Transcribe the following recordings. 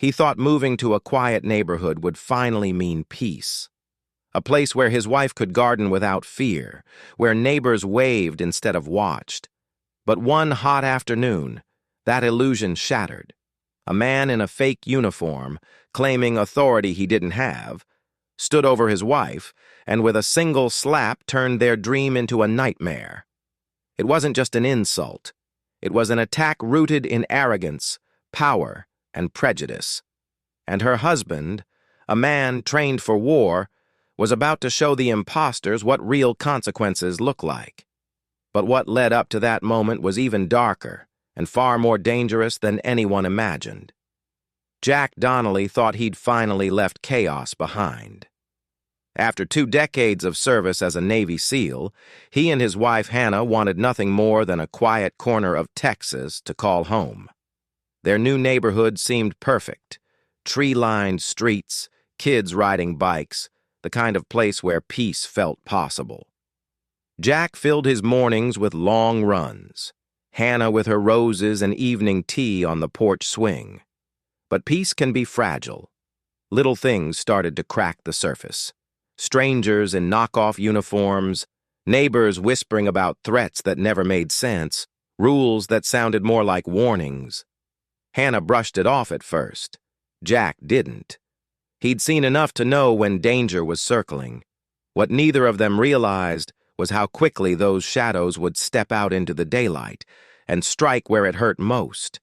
He thought moving to a quiet neighborhood would finally mean peace. A place where his wife could garden without fear, where neighbors waved instead of watched. But one hot afternoon, that illusion shattered. A man in a fake uniform, claiming authority he didn't have, stood over his wife and with a single slap turned their dream into a nightmare. It wasn't just an insult. It was an attack rooted in arrogance, power, and prejudice. And her husband, a man trained for war, was about to show the imposters what real consequences look like. But what led up to that moment was even darker and far more dangerous than anyone imagined. Jack Donnelly thought he'd finally left chaos behind. After 2 decades of service as a Navy SEAL, he and his wife Hannah wanted nothing more than a quiet corner of Texas to call home. Their new neighborhood seemed perfect. Tree-lined streets, kids riding bikes, the kind of place where peace felt possible. Jack filled his mornings with long runs, Hannah with her roses and evening tea on the porch swing. But peace can be fragile. Little things started to crack the surface. Strangers in knockoff uniforms, neighbors whispering about threats that never made sense, rules that sounded more like warnings. Hannah brushed it off at first. Jack didn't. He'd seen enough to know when danger was circling. What neither of them realized was how quickly those shadows would step out into the daylight and strike where it hurt most.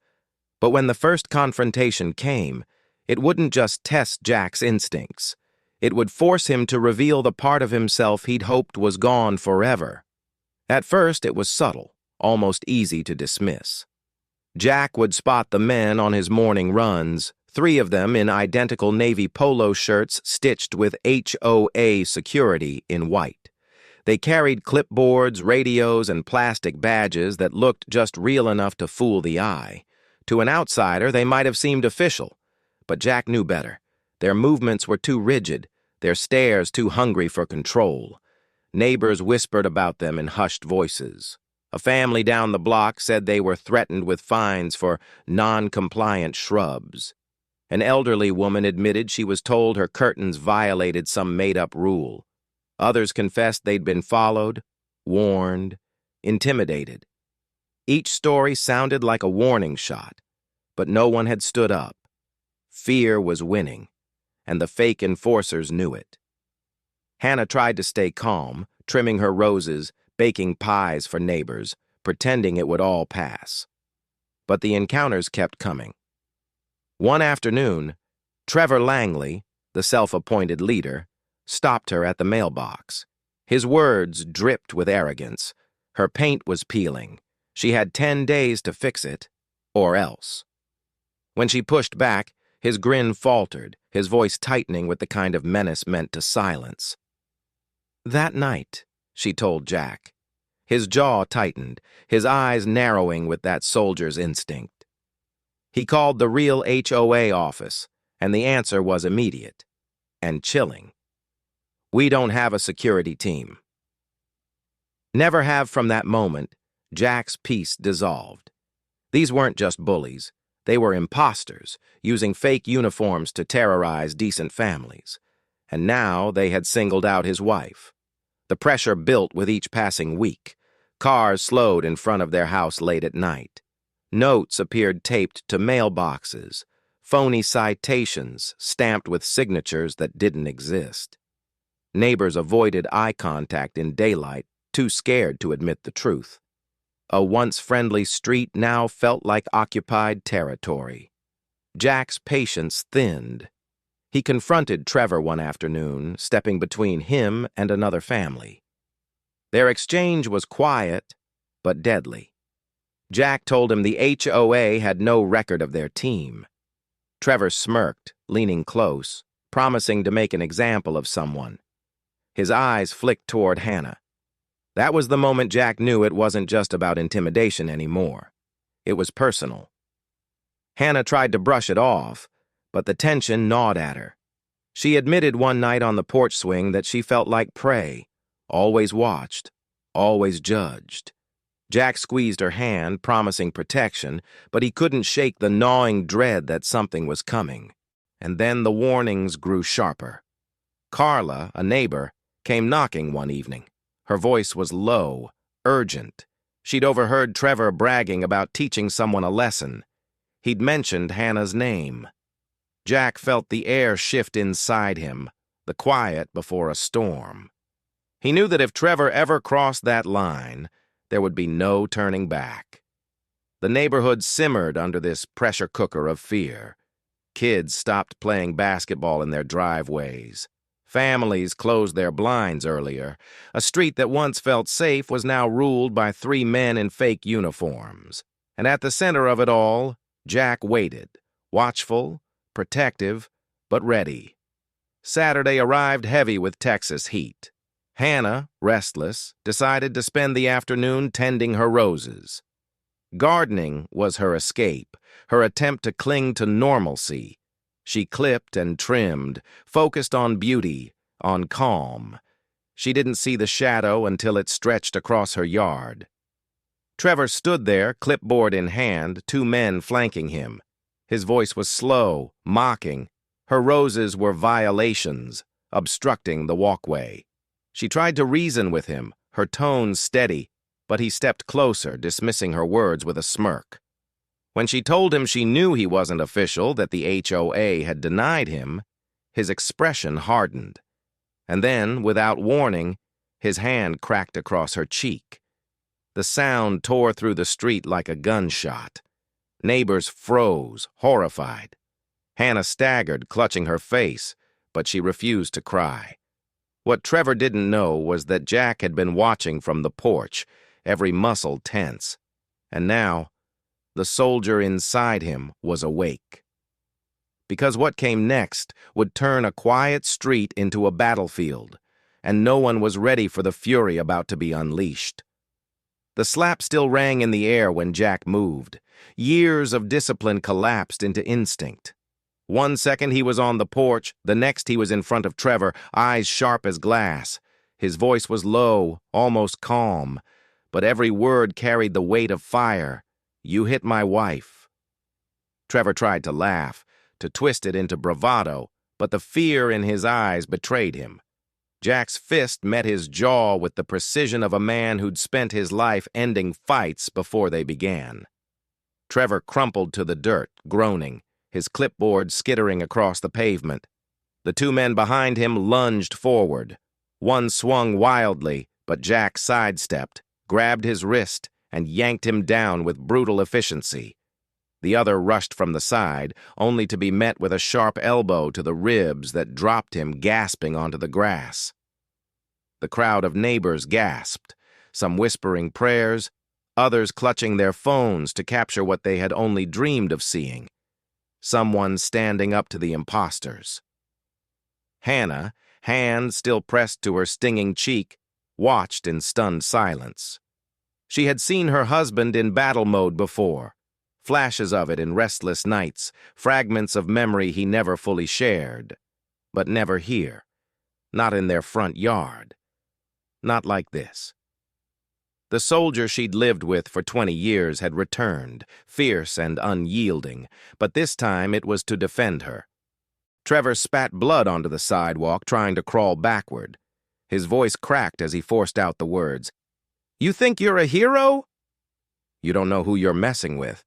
But when the first confrontation came, it wouldn't just test Jack's instincts. It would force him to reveal the part of himself he'd hoped was gone forever. At first, it was subtle, almost easy to dismiss. Jack would spot the men on his morning runs, 3 of them in identical navy polo shirts stitched with HOA security in white. They carried clipboards, radios, and plastic badges that looked just real enough to fool the eye. To an outsider, they might have seemed official, but Jack knew better. Their movements were too rigid, their stares too hungry for control. Neighbors whispered about them in hushed voices. A family down the block said they were threatened with fines for non-compliant shrubs. An elderly woman admitted she was told her curtains violated some made-up rule. Others confessed they'd been followed, warned, intimidated. Each story sounded like a warning shot, but no one had stood up. Fear was winning, and the fake enforcers knew it. Hannah tried to stay calm, trimming her roses, baking pies for neighbors, pretending it would all pass. But the encounters kept coming. One afternoon, Trevor Langley, the self-appointed leader, stopped her at the mailbox. His words dripped with arrogance. Her paint was peeling. She had 10 days to fix it, or else. When she pushed back, his grin faltered, his voice tightening with the kind of menace meant to silence. "That night," she told Jack. His jaw tightened, his eyes narrowing with that soldier's instinct. He called the real HOA office, and the answer was immediate and chilling. "We don't have a security team." Never have from that moment, Jack's peace dissolved. These weren't just bullies. They were imposters, using fake uniforms to terrorize decent families. And now they had singled out his wife. The pressure built with each passing week. Cars slowed in front of their house late at night. Notes appeared taped to mailboxes, phony citations stamped with signatures that didn't exist. Neighbors avoided eye contact in daylight, too scared to admit the truth. A once friendly street now felt like occupied territory. Jack's patience thinned. He confronted Trevor one afternoon, stepping between him and another family. Their exchange was quiet, but deadly. Jack told him the HOA had no record of their team. Trevor smirked, leaning close, promising to make an example of someone. His eyes flicked toward Hannah. That was the moment Jack knew it wasn't just about intimidation anymore. It was personal. Hannah tried to brush it off, but the tension gnawed at her. She admitted one night on the porch swing that she felt like prey, always watched, always judged. Jack squeezed her hand, promising protection, but he couldn't shake the gnawing dread that something was coming. And then the warnings grew sharper. Carla, a neighbor, came knocking one evening. Her voice was low, urgent. She'd overheard Trevor bragging about teaching someone a lesson. He'd mentioned Hannah's name. Jack felt the air shift inside him, the quiet before a storm. He knew that if Trevor ever crossed that line, there would be no turning back. The neighborhood simmered under this pressure cooker of fear. Kids stopped playing basketball in their driveways. Families closed their blinds earlier. A street that once felt safe was now ruled by 3 men in fake uniforms. And at the center of it all, Jack waited, watchful, protective, but ready. Saturday arrived heavy with Texas heat. Hannah, restless, decided to spend the afternoon tending her roses. Gardening was her escape, her attempt to cling to normalcy. She clipped and trimmed, focused on beauty, on calm. She didn't see the shadow until it stretched across her yard. Trevor stood there, clipboard in hand, 2 men flanking him. His voice was slow, mocking. Her roses were violations, obstructing the walkway. She tried to reason with him, her tone steady, but he stepped closer, dismissing her words with a smirk. When she told him she knew he wasn't official, that the HOA had denied him, his expression hardened. And then, without warning, his hand cracked across her cheek. The sound tore through the street like a gunshot. Neighbors froze, horrified. Hannah staggered, clutching her face, but she refused to cry. What Trevor didn't know was that Jack had been watching from the porch, every muscle tense. And now, the soldier inside him was awake. Because what came next would turn a quiet street into a battlefield, and no one was ready for the fury about to be unleashed. The slap still rang in the air when Jack moved. Years of discipline collapsed into instinct. One second he was on the porch, the next he was in front of Trevor, eyes sharp as glass. His voice was low, almost calm, but every word carried the weight of fire. "You hit my wife." Trevor tried to laugh, to twist it into bravado, but the fear in his eyes betrayed him. Jack's fist met his jaw with the precision of a man who'd spent his life ending fights before they began. Trevor crumpled to the dirt, groaning, his clipboard skittering across the pavement. The 2 men behind him lunged forward. One swung wildly, but Jack sidestepped, grabbed his wrist, and yanked him down with brutal efficiency. The other rushed from the side, only to be met with a sharp elbow to the ribs that dropped him gasping onto the grass. The crowd of neighbors gasped, some whispering prayers, others clutching their phones to capture what they had only dreamed of seeing. Someone standing up to the imposters. Hannah, hand still pressed to her stinging cheek, watched in stunned silence. She had seen her husband in battle mode before, flashes of it in restless nights, fragments of memory he never fully shared. But never here, not in their front yard, not like this. The soldier she'd lived with for 20 years had returned, fierce and unyielding, but this time it was to defend her. Trevor spat blood onto the sidewalk, trying to crawl backward. His voice cracked as he forced out the words. "You think you're a hero? You don't know who you're messing with."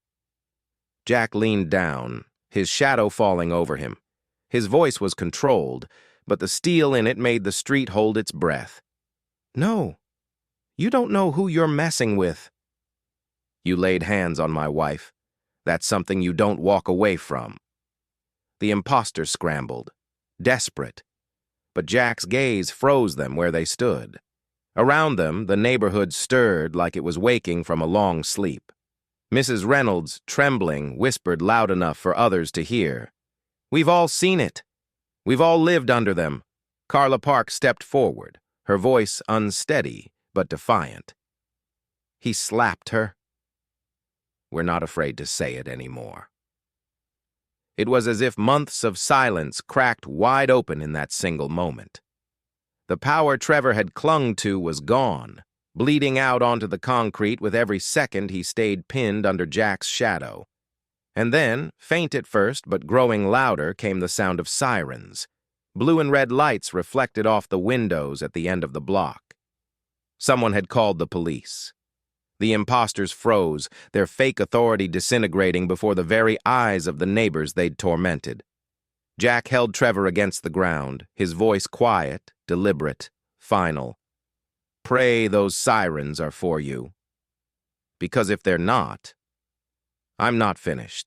Jack leaned down, his shadow falling over him. His voice was controlled, but the steel in it made the street hold its breath. "No. You don't know who you're messing with." "You laid hands on my wife. That's something you don't walk away from." The imposters scrambled, desperate. But Jack's gaze froze them where they stood. Around them, the neighborhood stirred like it was waking from a long sleep. Mrs. Reynolds, trembling, whispered loud enough for others to hear. "We've all seen it. We've all lived under them." Carla Park stepped forward, her voice unsteady but defiant. "He slapped her. We're not afraid to say it anymore." It was as if months of silence cracked wide open in that single moment. The power Trevor had clung to was gone. bleeding out onto the concrete with every second he stayed pinned under Jack's shadow. And then, faint at first but growing louder, came the sound of sirens. Blue and red lights reflected off the windows at the end of the block. Someone had called the police. The imposters froze, their fake authority disintegrating before the very eyes of the neighbors they'd tormented. Jack held Trevor against the ground, his voice quiet, deliberate, final. Pray those sirens are for you. Because if they're not... I'm not finished.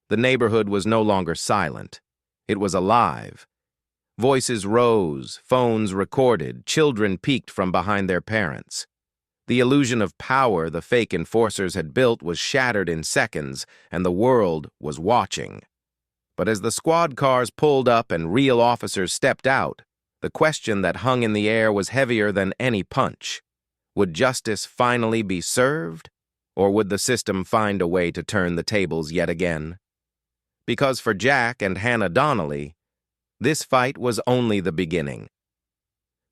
The neighborhood was no longer silent. It was alive. Voices rose, phones recorded, children peeked from behind their parents. The illusion of power the fake enforcers had built was shattered in seconds, and the world was watching. But as the squad cars pulled up and real officers stepped out, the question that hung in the air was heavier than any punch. Would justice finally be served, or would the system find a way to turn the tables yet again? Because for Jack and Hannah Donnelly, this fight was only the beginning.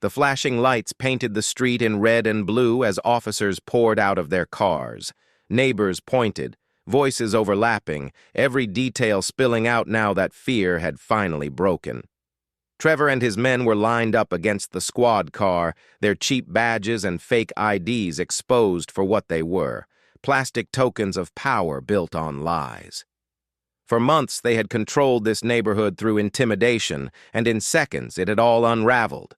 The flashing lights painted the street in red and blue as officers poured out of their cars. Neighbors pointed, voices overlapping, every detail spilling out now that fear had finally broken. Trevor and his men were lined up against the squad car, their cheap badges and fake IDs exposed for what they were, plastic tokens of power built on lies. For months they had controlled this neighborhood through intimidation, and in seconds it had all unraveled.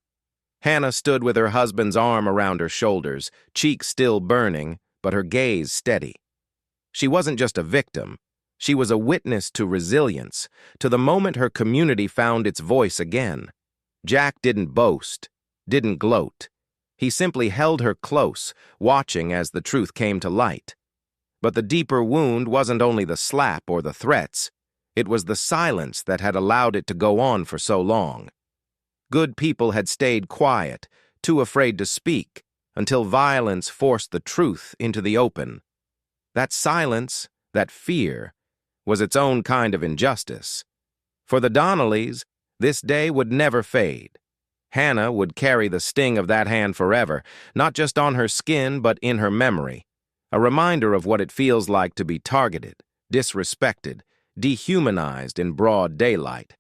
Hannah stood with her husband's arm around her shoulders, cheeks still burning, but her gaze steady. She wasn't just a victim. She was a witness to resilience, to the moment her community found its voice again. Jack didn't boast, didn't gloat. He simply held her close, watching as the truth came to light. But the deeper wound wasn't only the slap or the threats. It was the silence that had allowed it to go on for so long. Good people had stayed quiet, too afraid to speak, until violence forced the truth into the open. That silence, that fear, was its own kind of injustice. For the Donnellys, this day would never fade. Hannah would carry the sting of that hand forever, not just on her skin but in her memory, a reminder of what it feels like to be targeted, disrespected, dehumanized in broad daylight.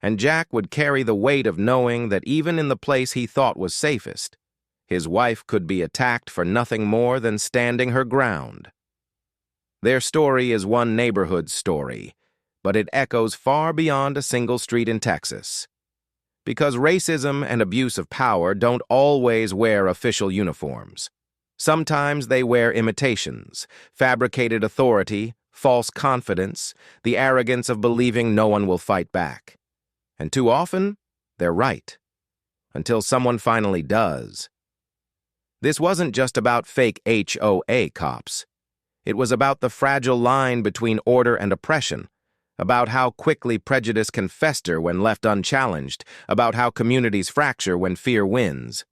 And Jack would carry the weight of knowing that even in the place he thought was safest, his wife could be attacked for nothing more than standing her ground. Their story is one neighborhood's story, but it echoes far beyond a single street in Texas. Because racism and abuse of power don't always wear official uniforms. Sometimes they wear imitations, fabricated authority, false confidence, the arrogance of believing no one will fight back. And too often, they're right. Until someone finally does. This wasn't just about fake HOA cops. It was about the fragile line between order and oppression, about how quickly prejudice can fester when left unchallenged, about how communities fracture when fear wins.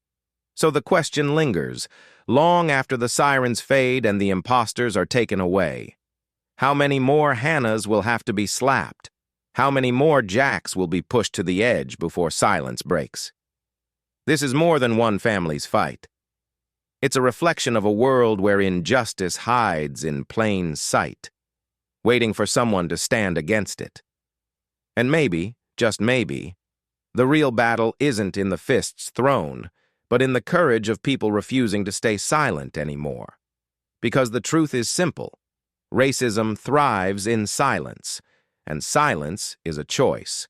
So the question lingers, long after the sirens fade and the imposters are taken away. How many more Hannahs will have to be slapped? How many more Jacks will be pushed to the edge before silence breaks? This is more than one family's fight. It's a reflection of a world where injustice hides in plain sight, waiting for someone to stand against it. And maybe, just maybe, the real battle isn't in the fists thrown, but in the courage of people refusing to stay silent anymore. Because the truth is simple. Racism thrives in silence, and silence is a choice.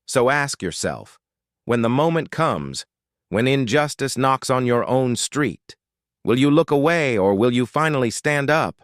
So ask yourself, when the moment comes, when injustice knocks on your own street, will you look away or will you finally stand up?